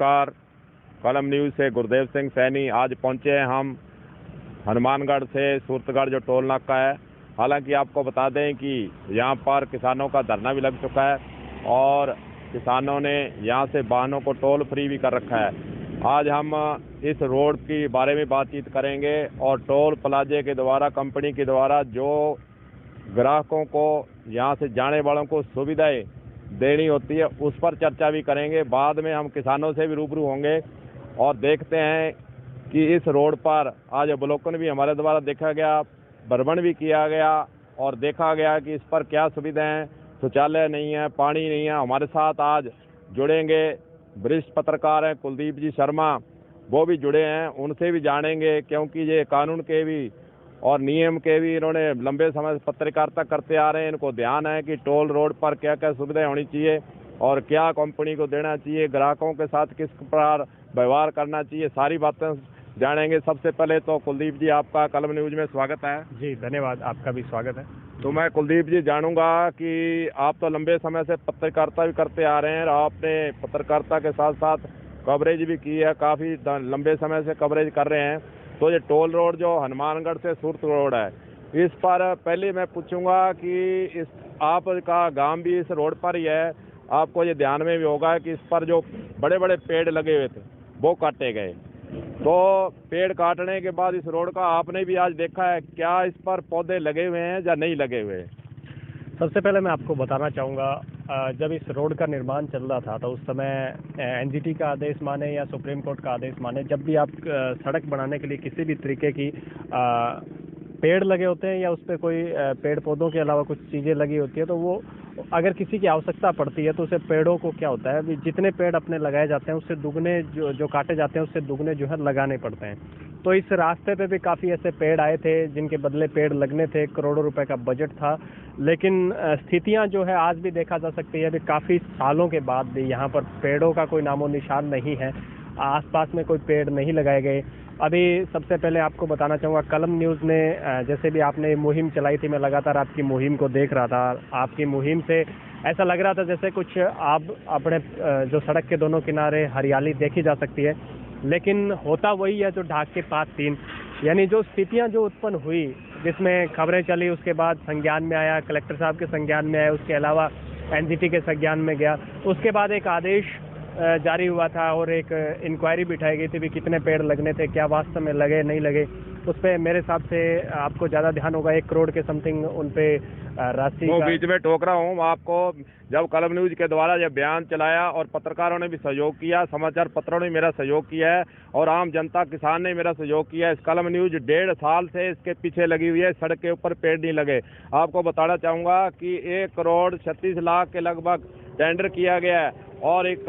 नमस्कार। कलम न्यूज़ से गुरदेव सिंह सैनी। आज पहुंचे हैं हम हनुमानगढ़ से सूरतगढ़ जो टोल नाका है। हालांकि आपको बता दें कि यहां पर किसानों का धरना भी लग चुका है और किसानों ने यहां से वाहनों को टोल फ्री भी कर रखा है। आज हम इस रोड के बारे में बातचीत करेंगे और टोल प्लाजे के द्वारा, कंपनी के द्वारा जो ग्राहकों को यहां से जाने वालों को सुविधाएं देनी होती है उस पर चर्चा भी करेंगे। बाद में हम किसानों से भी रूबरू होंगे और देखते हैं कि इस रोड पर आज अवलोकन भी हमारे द्वारा देखा गया, भ्रमण भी किया गया और देखा गया कि इस पर क्या सुविधाएं हैं। शौचालय नहीं है, पानी नहीं है। हमारे साथ आज जुड़ेंगे वरिष्ठ पत्रकार हैं कुलदीप जी शर्मा, वो भी जुड़े हैं, उनसे भी जानेंगे क्योंकि ये कानून के भी और नियम के भी इन्होंने लंबे समय से पत्रकारिता करते आ रहे हैं। इनको ध्यान है कि टोल रोड पर क्या क्या सुविधाएं होनी चाहिए और क्या कंपनी को देना चाहिए, ग्राहकों के साथ किस प्रकार व्यवहार करना चाहिए, सारी बातें जानेंगे। सबसे पहले तो कुलदीप जी, आपका कलम न्यूज़ में स्वागत है। जी धन्यवाद, आपका भी स्वागत है। तो मैं कुलदीप जी जानूंगा कि आप तो लंबे समय से पत्रकारिता भी करते आ रहे हैं और आपने पत्रकारिता के साथ साथ कवरेज भी की है, काफ़ी लंबे समय से कवरेज कर रहे हैं। तो ये टोल रोड जो हनुमानगढ़ से सूरत रोड है, इस पर पहले मैं पूछूंगा कि इस आपका गांव भी इस रोड पर ही है। आपको ये ध्यान में भी होगा कि इस पर जो बड़े बड़े पेड़ लगे हुए थे वो काटे गए। तो पेड़ काटने के बाद इस रोड का आपने भी आज देखा है, क्या इस पर पौधे लगे हुए हैं या नहीं लगे हुए? सबसे पहले मैं आपको बताना चाहूँगा, जब इस रोड का निर्माण चल रहा था तो उस समय एनजीटी का आदेश माने या सुप्रीम कोर्ट का आदेश माने, जब भी आप सड़क बनाने के लिए किसी भी तरीके की पेड़ लगे होते हैं या उस पर कोई पेड़ पौधों के अलावा कुछ चीज़ें लगी होती है, तो वो अगर किसी की आवश्यकता पड़ती है तो उसे पेड़ों को क्या होता है, जितने पेड़ अपने लगाए जाते हैं उससे दुगने जो काटे जाते हैं उससे दुगने जो है लगाने पड़ते हैं। तो इस रास्ते पे भी काफ़ी ऐसे पेड़ आए थे जिनके बदले पेड़ लगने थे, करोड़ों रुपए का बजट था। लेकिन स्थितियां जो है आज भी देखा जा सकती है, अभी काफ़ी सालों के बाद भी यहाँ पर पेड़ों का कोई नामो निशान नहीं है। आसपास में कोई पेड़ नहीं लगाए गए। अभी सबसे पहले आपको बताना चाहूँगा, कलम न्यूज़ ने जैसे भी आपने मुहिम चलाई थी, मैं लगातार आपकी मुहिम को देख रहा था। आपकी मुहिम से ऐसा लग रहा था जैसे कुछ आप अपने जो सड़क के दोनों किनारे हरियाली देखी जा सकती है, लेकिन होता वही है जो ढाक के पास 3, यानी जो स्थितियां जो उत्पन्न हुई, जिसमें खबरें चली, उसके बाद संज्ञान में आया, कलेक्टर साहब के संज्ञान में आया, उसके अलावा एनजीटी के संज्ञान में गया, उसके बाद एक आदेश जारी हुआ था और एक इंक्वायरी बिठाई गई थी भी कितने पेड़ लगने थे, क्या वास्तव में लगे नहीं लगे। उस पर मेरे हिसाब से आपको ज़्यादा ध्यान होगा, 1 करोड़ के समथिंग उन पे राशि। वो बीच में टोक रहा हूँ आपको, जब कलम न्यूज़ के द्वारा जब बयान चलाया और पत्रकारों ने भी सहयोग किया, समाचार पत्रों ने मेरा सहयोग किया है और आम जनता किसान ने मेरा सहयोग किया है। इस कलम न्यूज़ 1.5 साल से इसके पीछे लगी हुई है, सड़क के ऊपर पेड़ नहीं लगे। आपको बताना चाहूँगा कि 1 करोड़ 36 लाख के लगभग टेंडर किया गया है और एक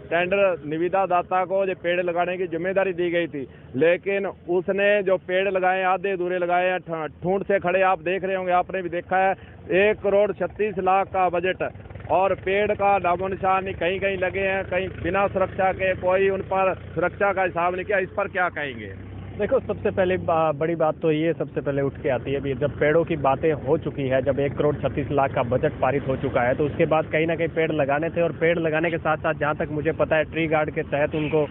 टेंडर निविदा दाता को जो पेड़ लगाने की जिम्मेदारी दी गई थी, लेकिन उसने जो पेड़ लगाए आधे अधूरे लगाए हैं, ठूंठ से खड़े। आप देख रहे होंगे, आपने भी देखा है, 1 करोड़ 36 लाख का बजट और पेड़ का नामो निशान नहीं। कहीं कहीं लगे हैं, कहीं बिना सुरक्षा के, कोई उन पर सुरक्षा का हिसाब नहीं किया। इस पर क्या कहेंगे? देखो, सबसे पहले बड़ी बात तो ये सबसे पहले उठ के आती है भी, जब पेड़ों की बातें हो चुकी है, जब 1 करोड़ 36 लाख का बजट पारित हो चुका है, तो उसके बाद कहीं ना कहीं पेड़ लगाने थे। और पेड़ लगाने के साथ साथ जहाँ तक मुझे पता है, ट्री गार्ड के तहत उनको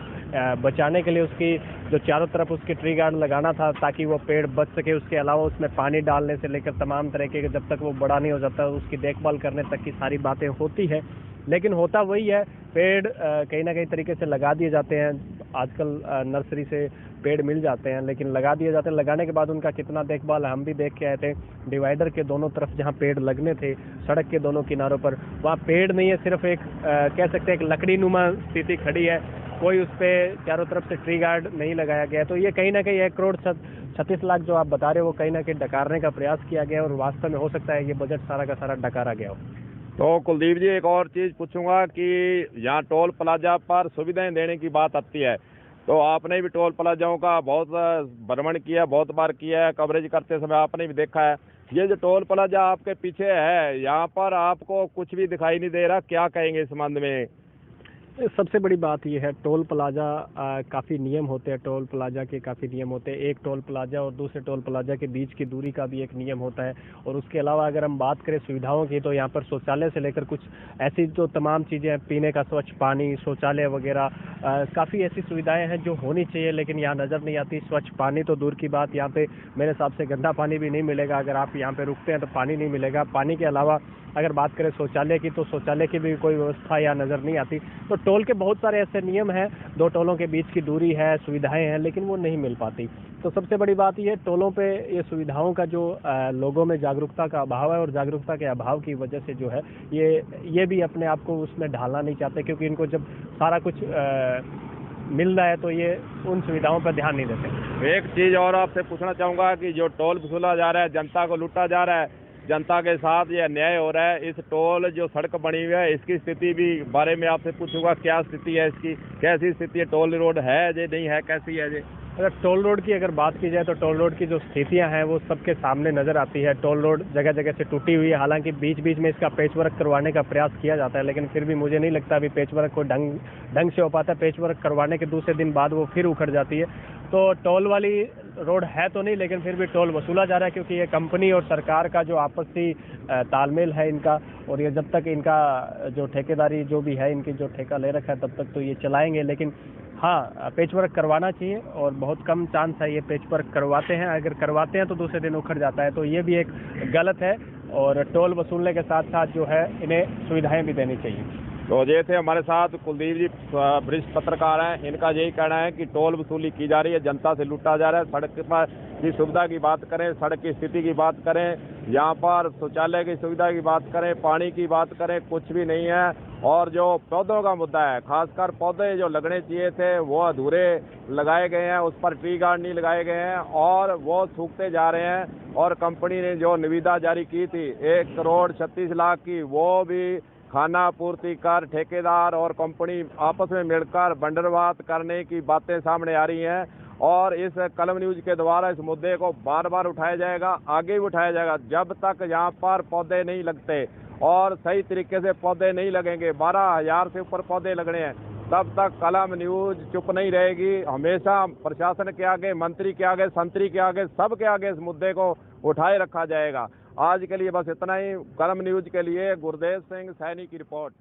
बचाने के लिए उसकी जो चारों तरफ उसकी ट्री गार्ड लगाना था ताकि वो पेड़ बच सके। उसके अलावा उसमें पानी डालने से लेकर तमाम तरह के, जब तक वो बड़ा नहीं हो जाता उसकी देखभाल करने तक की सारी बातें होती है। लेकिन होता वही है, पेड़ कहीं ना कहीं तरीके से लगा दिए जाते हैं। आजकल नर्सरी से पेड़ मिल जाते हैं, लेकिन लगा दिए जाते हैं। लगाने के बाद उनका कितना देखभाल हम भी देख के आए थे। डिवाइडर के दोनों तरफ जहाँ पेड़ लगने थे, सड़क के दोनों किनारों पर, वहाँ पेड़ नहीं है, सिर्फ एक कह सकते हैं एक लकड़ी नुमा स्थिति खड़ी है। कोई उस पर चारों तरफ से ट्री गार्ड नहीं लगाया गया। तो ये कहीं ना कहीं 1 करोड़ 36 लाख जो आप बता रहे हो, वो कहीं ना कहीं डकारने का प्रयास किया गया और वास्तव में हो सकता है ये बजट सारा का सारा डकारा गया हो। तो कुलदीप जी, एक और चीज़ पूछूंगा कि यहाँ टोल प्लाजा पर सुविधाएं देने की बात आती है, तो आपने भी टोल प्लाजाओं का बहुत भ्रमण किया, बहुत बार किया है, कवरेज करते समय आपने भी देखा है। ये जो टोल प्लाजा आपके पीछे है, यहाँ पर आपको कुछ भी दिखाई नहीं दे रहा, क्या कहेंगे इस संबंध में? सबसे बड़ी बात यह है, टोल प्लाजा काफ़ी नियम होते हैं, टोल प्लाजा के काफ़ी नियम होते हैं। एक टोल प्लाजा और दूसरे टोल प्लाजा के बीच की दूरी का भी एक नियम होता है। और उसके अलावा अगर हम बात करें सुविधाओं की, तो यहाँ पर शौचालय से लेकर कुछ ऐसी जो तमाम चीज़ें हैं, पीने का स्वच्छ पानी, शौचालय वगैरह, काफ़ी ऐसी सुविधाएं हैं जो होनी चाहिए, लेकिन यहाँ नज़र नहीं आती। स्वच्छ पानी तो दूर की बात, यहाँ पे मेरे हिसाब से गंदा पानी भी नहीं मिलेगा। अगर आप यहाँ पे रुकते हैं तो पानी नहीं मिलेगा। पानी के अलावा अगर बात करें शौचालय की, तो शौचालय की भी कोई व्यवस्था यहाँ नज़र नहीं आती। तो टोल के बहुत सारे ऐसे नियम हैं, दो टोलों के बीच की दूरी है, सुविधाएं हैं, लेकिन वो नहीं मिल पाती। तो सबसे बड़ी बात ये, टोलों पे ये सुविधाओं का जो लोगों में जागरूकता का अभाव है, और जागरूकता के अभाव की वजह से जो है ये भी अपने आप को उसमें ढालना नहीं चाहते, क्योंकि इनको जब सारा कुछ मिल रहा है तो ये उन सुविधाओं पर ध्यान नहीं देते। एक चीज़ और आपसे पूछना चाहूँगा कि जो टोल वसूला जा रहा है, जनता को लूटा जा रहा है, जनता के साथ ये अन्याय हो रहा है। इस टोल जो सड़क बनी हुई है, इसकी स्थिति भी बारे में आपसे पूछूंगा, क्या स्थिति है इसकी, कैसी स्थिति है? टोल रोड है जे नहीं है, कैसी है जे? अगर टोल रोड की अगर बात की जाए, तो टोल रोड की जो स्थितियां हैं वो सबके सामने नज़र आती है। टोल रोड जगह जगह से टूटी हुई है, हालांकि बीच बीच में इसका पेचवर्क करवाने का प्रयास किया जाता है, लेकिन फिर भी मुझे नहीं लगता अभी पेचवर्क को ढंग से हो पाता है। पेचवर्क करवाने के दूसरे दिन बाद वो फिर उखड़ जाती है। तो टोल वाली रोड है तो नहीं, लेकिन फिर भी टोल वसूला जा रहा है, क्योंकि ये कंपनी और सरकार का जो आपसी तालमेल है इनका, और ये जब तक इनका जो ठेकेदारी जो भी है, इनकी जो ठेका ले रखा है, तब तक तो ये चलाएंगे। लेकिन हाँ, पेचवर्क करवाना चाहिए, और बहुत कम चांस है ये पेचवर्क करवाते हैं। अगर करवाते हैं तो दूसरे दिन उखड़ जाता है, तो ये भी एक गलत है। और टोल वसूलने के साथ साथ जो है इन्हें सुविधाएं भी देनी चाहिए। तो ये थे हमारे साथ कुलदीप जी, वरिष्ठ पत्रकार हैं। इनका यही कहना है कि टोल वसूली की जा रही है, जनता से लूटा जा रहा है। सड़क पर की सुविधा की बात करें, सड़क की स्थिति की बात करें, यहाँ पर शौचालय की सुविधा की बात करें, पानी की बात करें, कुछ भी नहीं है। और जो पौधों का मुद्दा है, खासकर पौधे जो लगने चाहिए थे वो अधूरे लगाए गए हैं, उस पर ट्री गार्ड नहीं लगाए गए हैं और वो सूखते जा रहे हैं। और कंपनी ने जो निविदा जारी की थी 1,36,00,000 की, वो भी खाना पूर्ति कर ठेकेदार और कंपनी आपस में मिलकर बंडरवाट करने की बातें सामने आ रही हैं। और इस कलम न्यूज के द्वारा इस मुद्दे को बार बार उठाया जाएगा, आगे भी उठाया जाएगा। जब तक यहाँ पर पौधे नहीं लगते और सही तरीके से पौधे नहीं लगेंगे, 12,000 से ऊपर पौधे लगने हैं, तब तक कलम न्यूज चुप नहीं रहेगी। हमेशा प्रशासन के आगे, मंत्री के आगे, संतरी के आगे, सबके आगे इस मुद्दे को उठाए रखा जाएगा। आज के लिए बस इतना ही। कलम न्यूज के लिए गुरदेव सिंह सैनी की रिपोर्ट।